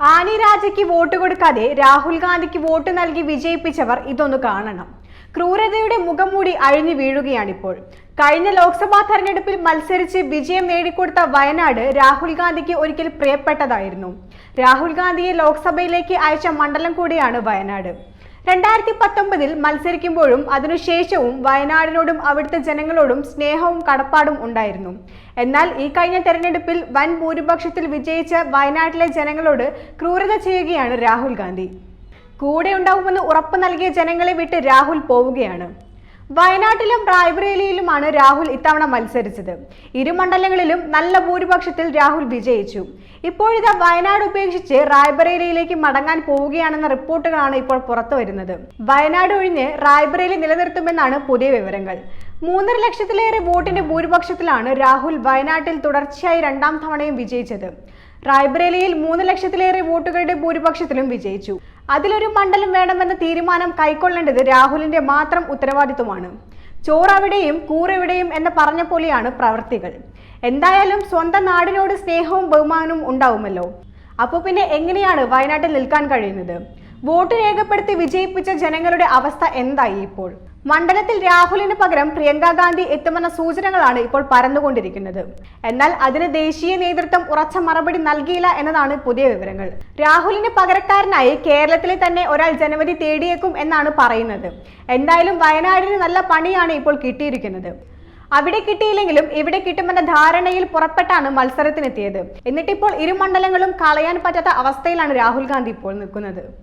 Annie രാജയ്ക്ക് vote കൊടുക്കാതെ രാഹുൽ ഗാന്ധിക്ക് vote നൽകി വിജയിപ്പിച്ചവർ ഇതൊന്ന് കാണണം. ക്രൂരതയുടെ മുഖംമൂടി അഴിഞ്ഞു വീഴുകയാണിപ്പോൾ. കഴിഞ്ഞ ലോക്സഭാ തെരഞ്ഞെടുപ്പിൽ മത്സരിച്ച് വിജയം നേടിക്കൊടുത്ത വയനാട് രാഹുൽ ഗാന്ധിക്ക് ഒരിക്കൽ പ്രിയപ്പെട്ടതായിരുന്നു. രാഹുൽ ഗാന്ധിയെ ലോക്സഭയിലേക്ക് അയച്ച മണ്ഡലം കൂടിയാണ് വയനാട്. 2019 മത്സരിക്കുമ്പോഴും അതിനുശേഷവും വയനാടിനോടും അവിടുത്തെ ജനങ്ങളോടും സ്നേഹവും കടപ്പാടും ഉണ്ടായിരുന്നു. എന്നാൽ ഈ കഴിഞ്ഞ തെരഞ്ഞെടുപ്പിൽ വൻ ഭൂരിപക്ഷത്തിൽ വിജയിച്ച വയനാട്ടിലെ ജനങ്ങളോട് ക്രൂരത ചെയ്യുകയാണ് രാഹുൽ ഗാന്ധി. കൂടെ ഉണ്ടാവുമെന്ന് ഉറപ്പ് നൽകിയ ജനങ്ങളെ വിട്ട് രാഹുൽ പോവുകയാണ്. വയനാട്ടിലും റായ്ബറേലിയിലുമാണ് രാഹുൽ ഇത്തവണ മത്സരിച്ചത്. ഇരു മണ്ഡലങ്ങളിലും നല്ല ഭൂരിപക്ഷത്തിൽ രാഹുൽ വിജയിച്ചു. ഇപ്പോഴിതാ വയനാട് ഉപേക്ഷിച്ച് റായ്ബറേലിയിലേക്ക് മടങ്ങാൻ പോവുകയാണെന്ന റിപ്പോർട്ടുകളാണ് ഇപ്പോൾ പുറത്തു വരുന്നത്. വയനാട് ഒഴിഞ്ഞ് റായ്ബറേലി നിലനിർത്തുമെന്നാണ് പുതിയ വിവരങ്ങൾ. 3.5 ലക്ഷത്തിലേറെ വോട്ടിന്റെ ഭൂരിപക്ഷത്തിലാണ് രാഹുൽ വയനാട്ടിൽ തുടർച്ചയായി 2ാം തവണയും വിജയിച്ചത്. റായ്ബറേലിയിൽ 3 ലക്ഷത്തിലേറെ വോട്ടുകളുടെ ഭൂരിപക്ഷത്തിലും വിജയിച്ചു. അതിലൊരു മണ്ഡലം വേണമെന്ന തീരുമാനം കൈക്കൊള്ളേണ്ടത് രാഹുലിന്റെ മാത്രം ഉത്തരവാദിത്വമാണ്. ചോറവിടെയും കൂറെവിടെയും എന്ന് പറഞ്ഞ പോലെയാണ് പ്രവർത്തികൾ. എന്തായാലും സ്വന്തം നാടിനോട് സ്നേഹവും ബഹുമാനവും ഉണ്ടാവുമല്ലോ. അപ്പോൾ പിന്നെ എങ്ങനെയാണ് വയനാട്ടിൽ നിൽക്കാൻ കഴിയുന്നത്? വോട്ട് രേഖപ്പെടുത്തി വിജയിപ്പിച്ച ജനങ്ങളുടെ അവസ്ഥ എന്തായി ഇപ്പോൾ? മണ്ഡലത്തിൽ രാഹുലിന് പകരം പ്രിയങ്ക ഗാന്ധി എത്തുമെന്ന സൂചനകളാണ് ഇപ്പോൾ പരന്നുകൊണ്ടിരിക്കുന്നത്. എന്നാൽ അതിന് ദേശീയ നേതൃത്വം ഉറച്ച മറുപടി നൽകിയില്ല എന്നതാണ് പുതിയ വിവരങ്ങൾ. രാഹുലിന് പകരക്കാരനായി കേരളത്തിലെ തന്നെ ഒരാൾ ജനവിധി തേടിയേക്കും എന്നാണ് പറയുന്നത്. എന്തായാലും വയനാടിന് നല്ല പണിയാണ് ഇപ്പോൾ കിട്ടിയിരിക്കുന്നത്. അവിടെ കിട്ടിയില്ലെങ്കിലും ഇവിടെ കിട്ടുമെന്ന ധാരണയിൽ പുറപ്പെട്ടാണ് മത്സരത്തിനെത്തിയത്. എന്നിട്ടിപ്പോൾ ഇരു മണ്ഡലങ്ങളും കളയാൻ പറ്റാത്ത അവസ്ഥയിലാണ് രാഹുൽ ഗാന്ധി ഇപ്പോൾ നിൽക്കുന്നത്.